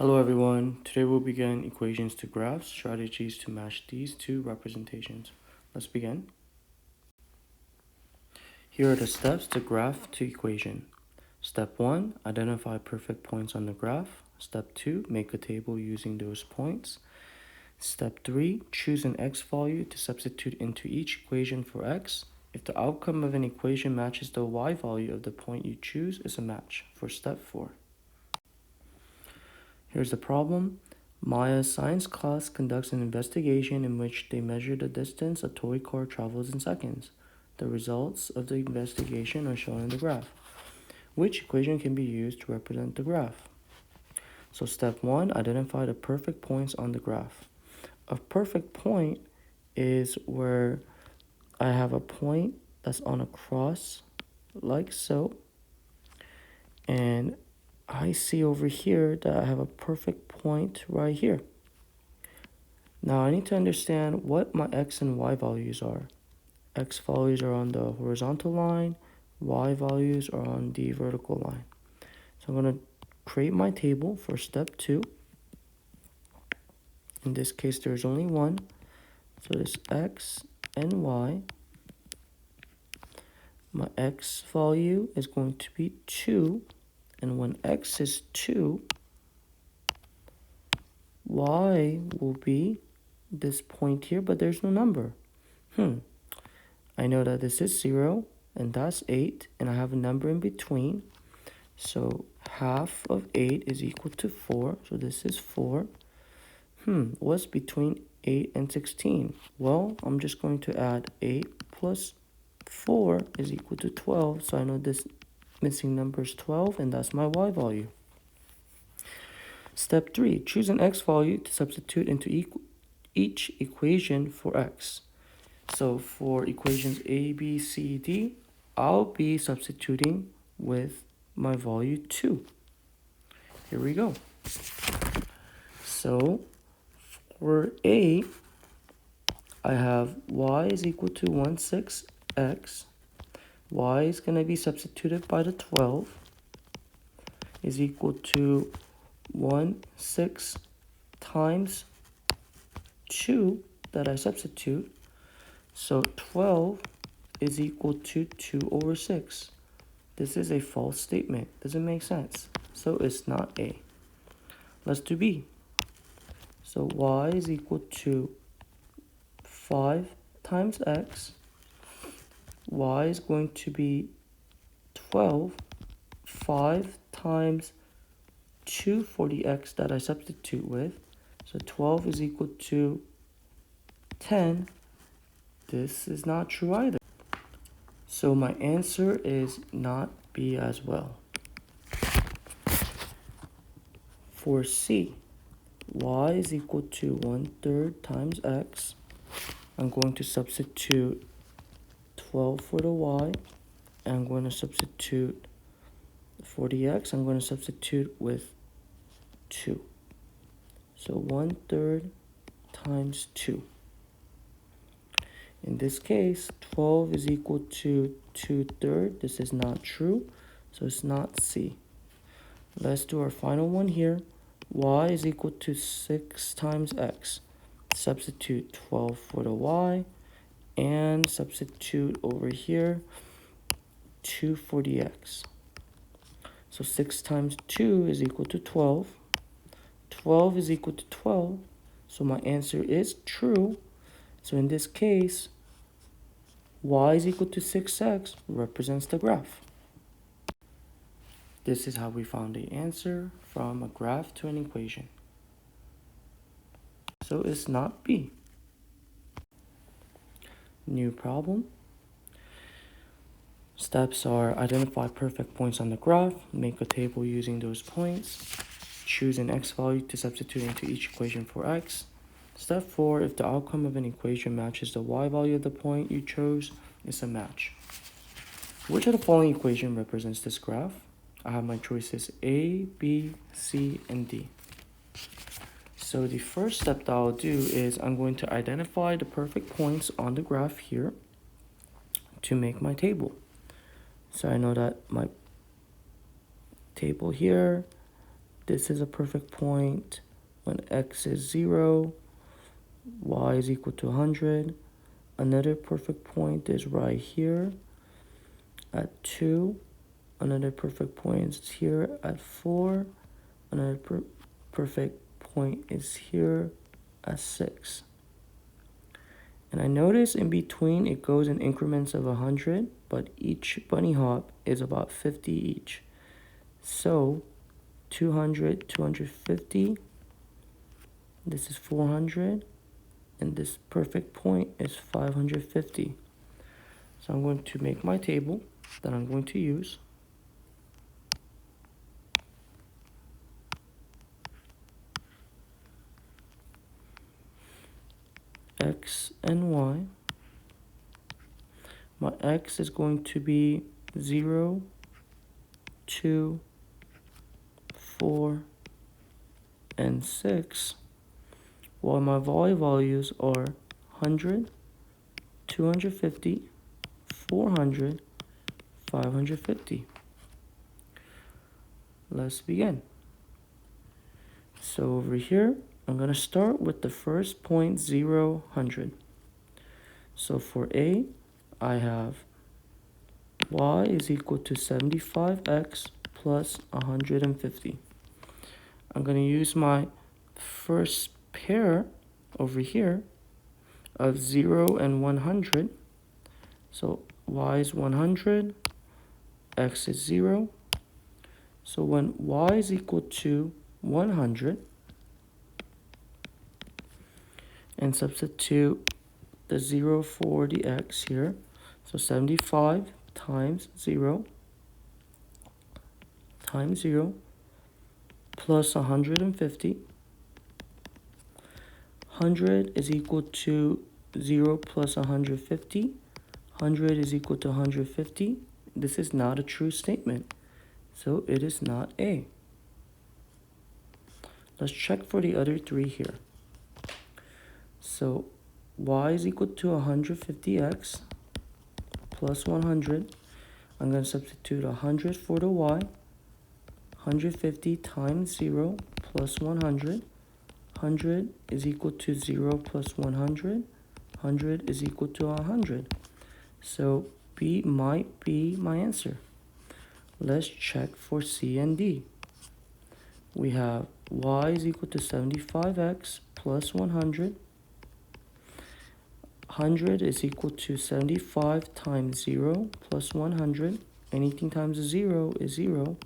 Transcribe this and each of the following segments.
Hello everyone, today we'll begin equations to graphs, strategies to match these two representations. Let's begin. Here are the steps to graph to equation. Step 1, identify perfect points on the graph. Step 2, make a table using those points. Step 3, choose an x value to substitute into each equation for x. If the outcome of an equation matches the y value of the point you choose, it's a match for step 4. Here's the problem. Maya's science class conducts an investigation in which they measure the distance a toy car travels in seconds. The results of the investigation are shown in the graph. Which equation can be used to represent the graph? So step 1, identify the perfect points on the graph. A perfect point is where I have a point that's on a cross like so, and I see over here that I have a perfect point right here. Now I need to understand what my x and y values are. X values are on the horizontal line, y values are on the vertical line. So I'm going to create my table for step 2. In this case, there's only one. So this x and y. My x value is going to be 2. And when x is 2, y will be this point here, but there's no number. I know that this is 0, and that's 8, and I have a number in between. So half of 8 is equal to 4, so this is 4. What's between 8 and 16? Well, I'm just going to add 8 plus 4 is equal to 12, so I know this missing number is 12, and that's my y value. Step 3, choose an x value to substitute into each equation for x. So for equations A, B, C, D, I'll be substituting with my value 2. Here we go. So for A, I have y is equal to 16x. Y is going to be substituted by the 12 is equal to 16 times 2 that I substitute. So 12 is equal to 2 over 6. This is a false statement. Doesn't make sense. So it's not A. Let's do B. So y is equal to 5 times x. Y is going to be 12. 5 times 2 for the x that I substitute with. So 12 is equal to 10. This is not true either. So my answer is not B as well. For C, y is equal to 1/3 times x. I'm going to substitute 12 for the y. And I'm going to substitute for the x. I'm going to substitute with 2. So 1/3 times 2. In this case, 12 is equal to 2/3. This is not true, so it's not C. Let's do our final one here. Y is equal to 6 times x. Substitute 12 for the y, and substitute over here 2 for the x. So 6 times 2 is equal to 12. 12 is equal to 12, so my answer is true. So in this case, y is equal to 6x represents the graph. This is how we found the answer from a graph to an equation. So it's not B. New problem. Steps are identify perfect points on the graph, make a table using those points, choose an x value to substitute into each equation for x. Step 4, if the outcome of an equation matches the y value of the point you chose, it's a match. Which of the following equation represents this graph? I have my choices A, B, C, and D. So the first step that I'll do is I'm going to identify the perfect points on the graph here to make my table. So I know that my table here, this is a perfect point when x is 0, y is equal to 100. Another perfect point is right here at 2. Another perfect point is here at 4. Another perfect point is here at 6. And I notice in between it goes in increments of 100, but each bunny hop is about 50 each. So 200, 250, this is 400, and this perfect point is 550. So I'm going to make my table that I'm going to use. X and Y. My X is going to be 0, 2, 4, and 6, while my Y values are 100, 250, 400, 550. Let's begin. So over here, I'm going to start with the first point, 0, 100. So for A, I have y is equal to 75x plus 150. I'm going to use my first pair over here of 0 and 100. So y is 100, x is 0. So when y is equal to 100, and substitute the 0 for the x here, so 75 times 0 times 0 plus 150. 100 is equal to 0 plus 150. 100 is equal to 150. This is not a true statement, so it is not A. Let's check for the other three here. So y is equal to 150x plus 100. I'm going to substitute 100 for the y. 150 times 0 plus 100. 100 is equal to 0 plus 100. 100 is equal to 100. So B might be my answer. Let's check for C and D. We have y is equal to 75x plus 100. 100 is equal to 75 times 0 plus 100. Anything times 0 is 0.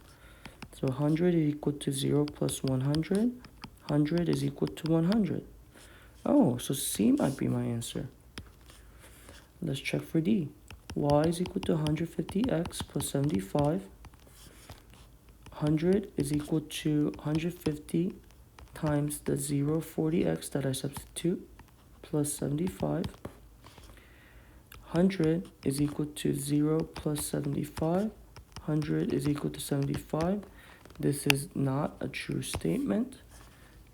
So 100 is equal to 0 plus 100. 100 is equal to 100. Oh, so C might be my answer. Let's check for D. Y is equal to 150x plus 75. 100 is equal to 150 times the 0 for the x that I substitute plus 75. 100 is equal to 0 plus 75. 100 is equal to 75. This is not a true statement,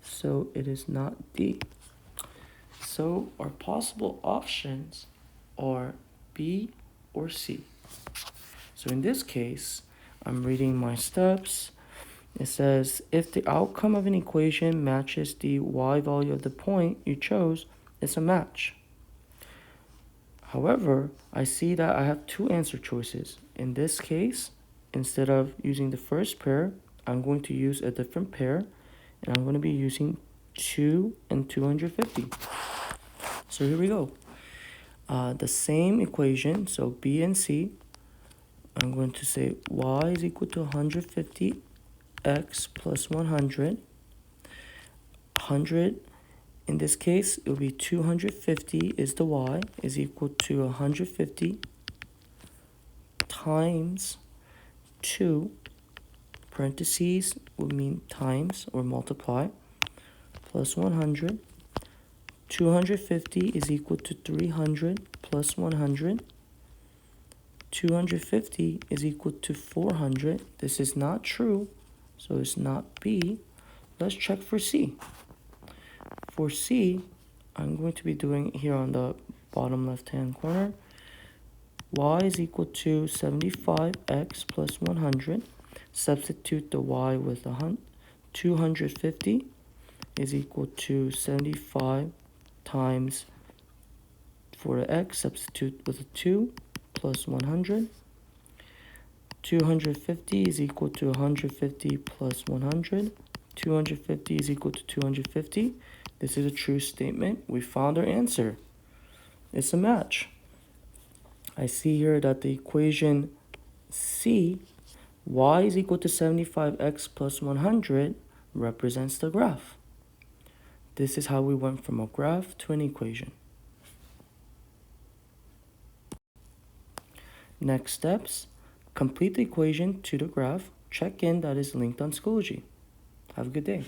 so it is not D. So our possible options are B or C. So in this case, I'm reading my steps. It says, if the outcome of an equation matches the y value of the point you chose, it's a match. However, I see that I have two answer choices. In this case, instead of using the first pair, I'm going to use a different pair, and I'm going to be using 2 and 250. So here we go. The same equation, so B and C, I'm going to say y is equal to 150x plus 100. 100, in this case, it will be 250 is the y, is equal to 150 times 2, parentheses would mean times or multiply, plus 100. 250 is equal to 300 plus 100. 250 is equal to 400. This is not true, so it's not B. Let's check for C. For C, I'm going to be doing here on the bottom left-hand corner. Y is equal to 75x plus 100. Substitute the y with 250 is equal to 75 times, for the x, substitute with a 2 plus 100. 250 is equal to 150 plus 100. 250 is equal to 250. This is a true statement. We found our answer. It's a match. I see here that the equation C, y is equal to 75x plus 100, represents the graph. This is how we went from a graph to an equation. Next steps, complete the equation to the graph, check in that is linked on Schoology. Have a good day.